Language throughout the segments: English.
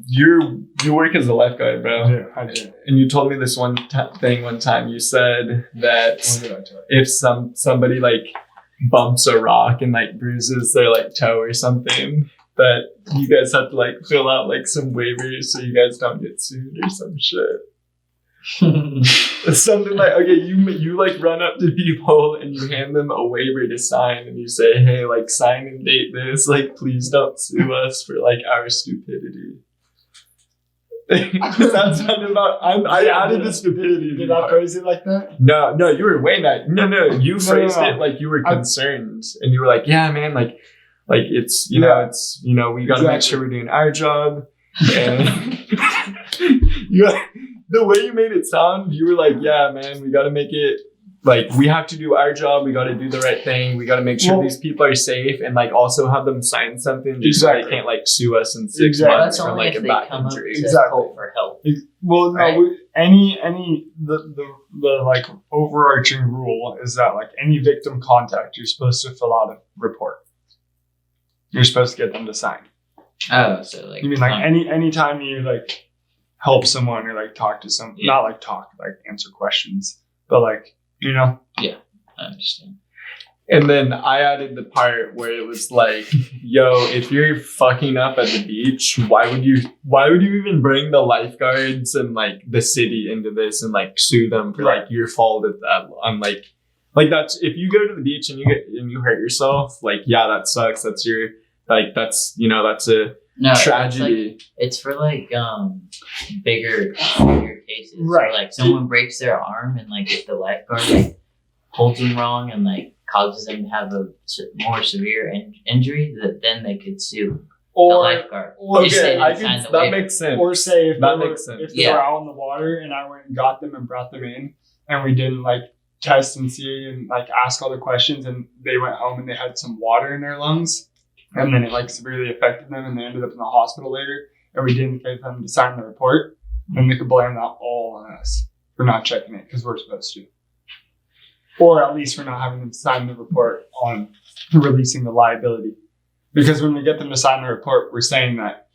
You work as a lifeguard, bro. Yeah, I do. And you told me this one time. You said that if somebody like bumps a rock and like bruises their like toe or something, that you guys have to like fill out like some waivers so you guys don't get sued or some shit. Something like, okay, you like run up to people and you hand them a waiver to sign and you say, hey, like sign and date this, like please don't sue us for like our stupidity. That's something about I added the stupidity. Did I phrase it like that? No, you were way nice. No, you phrased it like you were concerned and you were like, yeah, man, like it's you know we got to make sure we're doing our job. And the way you made it sound, you were like, yeah, man, we got to make it like we have to do our job. We got to do the right thing. We got to make sure these people are safe and like also have them sign something. So they can't like sue us in 6 months for like a back injury. For help. Well, no, right? The like overarching rule is that like any victim contact, you're supposed to fill out a report. You're supposed to get them to sign. Oh, so like you mean like anytime you like help someone or like talk to someone, not like talk, like answer questions, but like, you know? Yeah, I understand. And then I added the part where it was like, yo, if you're fucking up at the beach, why would you even bring the lifeguards and like the city into this and like sue them for like your fault at that? I'm like that's if you go to the beach and you hurt yourself, like yeah, that sucks. That's your like that's that's a tragedy. It's for like bigger cases. Right. Where, like someone breaks their arm and like if the lifeguard like holds them wrong and like causes them to have a more severe injury, that then they could sue the lifeguard. That makes sense. Or say if they were out in the water and I went and got them and brought them in and we didn't like test and see and like ask all the questions and they went home and they had some water in their lungs and then it like severely affected them and they ended up in the hospital later and we didn't get them to sign the report, then they could blame that all on us for not checking it because we're supposed to. Or at least for not having them sign the report on releasing the liability. Because when we get them to sign the report, we're saying that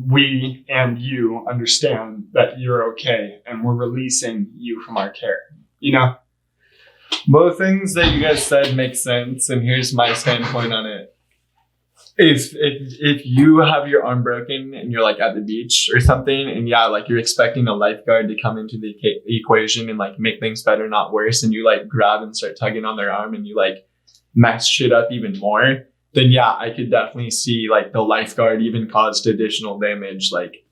we and you understand that you're okay and we're releasing you from our care. You know? Both things that you guys said make sense, and here's my standpoint on it. If you have your arm broken and you're like at the beach or something, and yeah, like you're expecting a lifeguard to come into the equation and like make things better, not worse, and you like grab and start tugging on their arm and you like mess shit up even more, then yeah, I could definitely see like the lifeguard even caused additional damage. Like,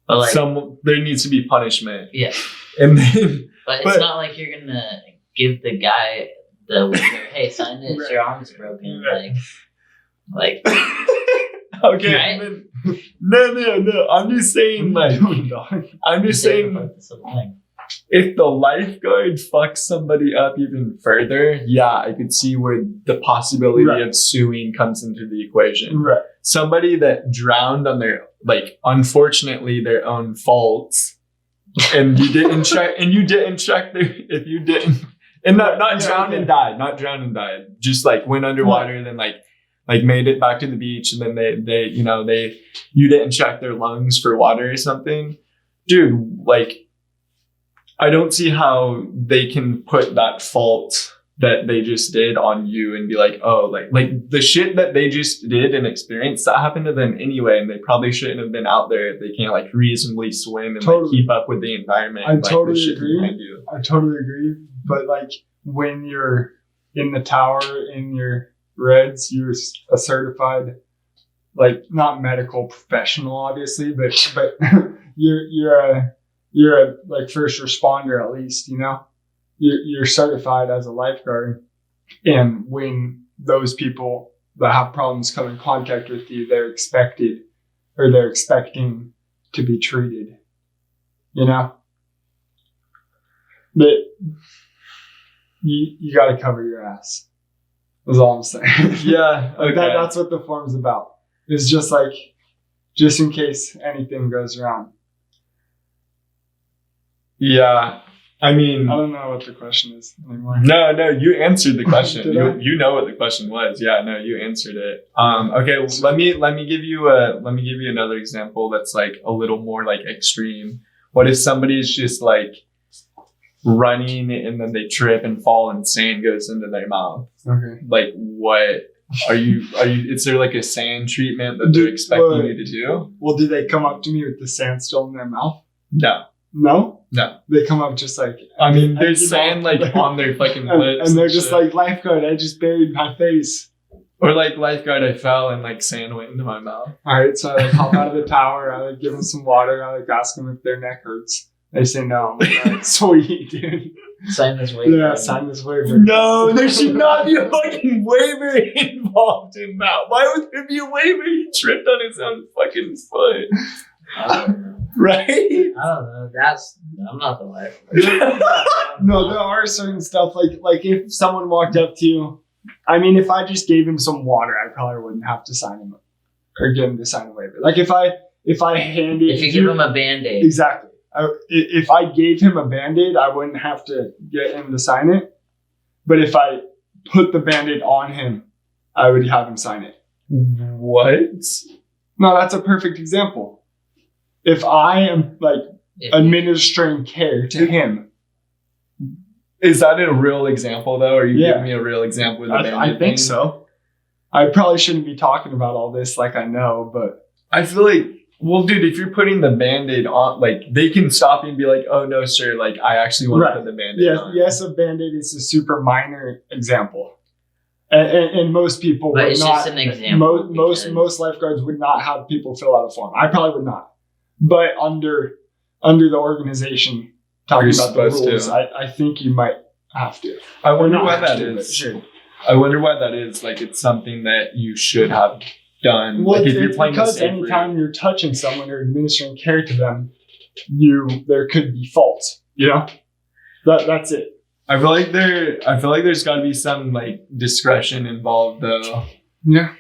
there needs to be punishment. Yeah. And then, but it's not like you're gonna give the guy the waiver, hey, sign this, right. Your arm's broken. Right. Like okay. Right? No. I'm just saying if the lifeguard fucks somebody up even further, yeah, I could see where the possibility of suing comes into the equation. Right. Somebody that drowned on their unfortunately their own faults, and you didn't check if you didn't and not drowned and died, just like went underwater and then like made it back to the beach and then they you didn't check their lungs for water or something. Dude, like I don't see how they can put that fault that they just did on you and be like, oh, like the shit that they just did and experienced, that happened to them anyway, and they probably shouldn't have been out there if they can't like reasonably swim and like keep up with the environment. I totally agree. But like when you're in the tower in your Reds, you're a certified, like not medical professional, obviously, but you're a like first responder at least, you know. You're certified as a lifeguard, and when those people that have problems come in contact with you, they're expecting to be treated, you know. But you got to cover your ass. Is all I'm saying. Yeah, okay. That's what the form's about. It's just like, just in case anything goes wrong. Yeah, I mean, I don't know what the question is anymore. no, you answered the question. Did I? You know what the question was. Yeah, no, you answered it. Okay, let me give you another example that's like a little more like extreme. What if somebody's just like running and then they trip and fall and sand goes into their mouth? Okay. Like, what are you? Is there like a sand treatment that they're expecting you to do? Well, do they come up to me with the sand still in their mouth? No. No? No. They come up just like... I mean, there's sand like on their fucking lips. And they're just shit. like, lifeguard, I just buried my face. Or like, lifeguard, I fell and like sand went into my mouth. Alright, so I like hop out of the tower, I like give them some water, I like ask them if their neck hurts. They say no. I'm like, alright, sweet, dude. Sign this waiver. Yeah, sign this waiver. No, there should not be a fucking waiver involved in that. Why would there be a waiver? He tripped on his own fucking foot. Right? I don't know. I'm not the lifeguard. No, there are certain stuff like if someone walked up to you, I mean, if I just gave him some water, I probably wouldn't have to sign him or get him to sign a waiver. Like if I handed, if you give him a Band-Aid. exactly. If I gave him a Band-Aid, I wouldn't have to get him to sign it. But if I put the Band-Aid on him, I would have him sign it. What? No, that's a perfect example. If I am like administering care to him. Is that a real example though? Are you Yeah. giving me a real example with the Band-Aid I think thing? so. I probably shouldn't be talking about all this like I know, but I feel like, well, dude, if you're putting the Band-Aid on, like, they can stop you and be like, oh, no, sir, like, I actually want to put the Band-Aid on. yes, a Band-Aid is a super minor example. And most people But would it's not. just an example. Most lifeguards would not have people fill out a form. I probably would not. But under the organization talking You're about the supposed rules, to. I think you might have to. I wonder Or not why have that to, but is. sure. I wonder why that is. Like, it's something that you should have done. Well, like, if you're it's playing the because safe route. anytime you're touching someone or administering care to them, there could be faults. You know, that's it. I feel like there's got to be some like discretion involved though. Yeah.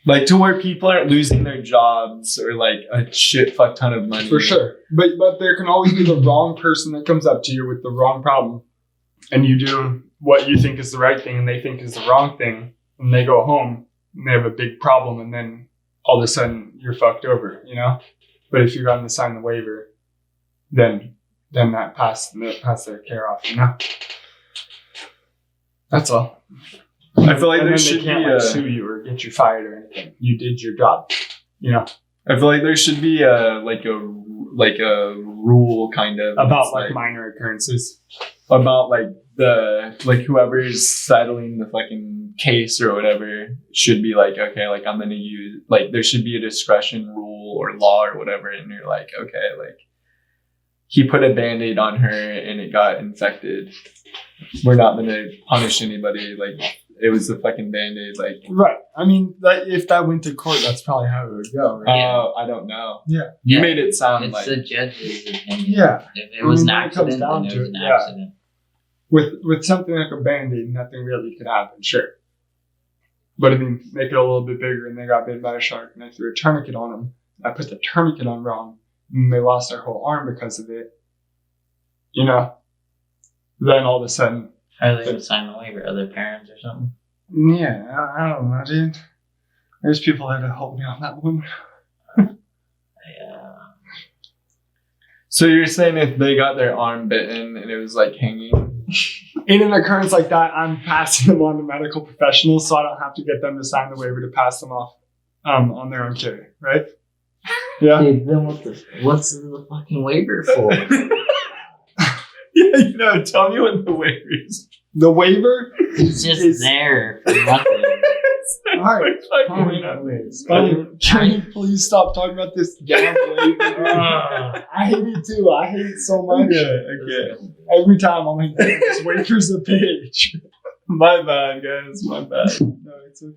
Like to where people aren't losing their jobs or like a shit fuck ton of money. For sure. But there can always be the wrong person that comes up to you with the wrong problem. And you do what you think is the right thing and they think is the wrong thing. And they go home and they have a big problem and then all of a sudden you're fucked over, you know? But if you're going to sign the waiver, then that pass their care off, you know? That's all. I feel like and there then should they can't be like sue you or get you fired or anything. You did your job, you know? I feel like there should be a rule kind of About like minor occurrences. about like whoever's settling the fucking case or whatever should be like, okay, like I'm gonna use like there should be a discretion rule or law or whatever, and you're like, okay, like he put a Band-Aid on her and it got infected. We're not gonna punish anybody. Like it was the fucking Band-Aid. Like Right. I mean, if that went to court, that's probably how it would go, right? I don't know. Yeah. You made it sound It's like the judge's opinion. Yeah. If it was an when it comes accident, down then it to was it, an yeah. accident. With something like a Band-Aid, nothing really could happen, sure. But I mean, make it a little bit bigger and they got bitten by a shark and I threw a tourniquet on them. I put the tourniquet on wrong and they lost their whole arm because of it. You know? Then all of a sudden... How are they going to sign the waiver? Other parents or something? Yeah, I don't know, dude. There's people there to help me on that one. Yeah. So you're saying if they got their arm bitten and it was like hanging? In an occurrence like that, I'm passing them on to medical professionals so I don't have to get them to sign the waiver to pass them off on their own care, right? Yeah. Dude, then what's the fucking waiver for? Yeah, tell me what the waiver is. The waiver It's just is there for nothing. all right. Fine. Can you please stop talking about this damn waiver? I hate it too. I hate it so much. Okay. Every time I'm like, this waiver's a bitch. My bad, guys. My bad. No, it's okay.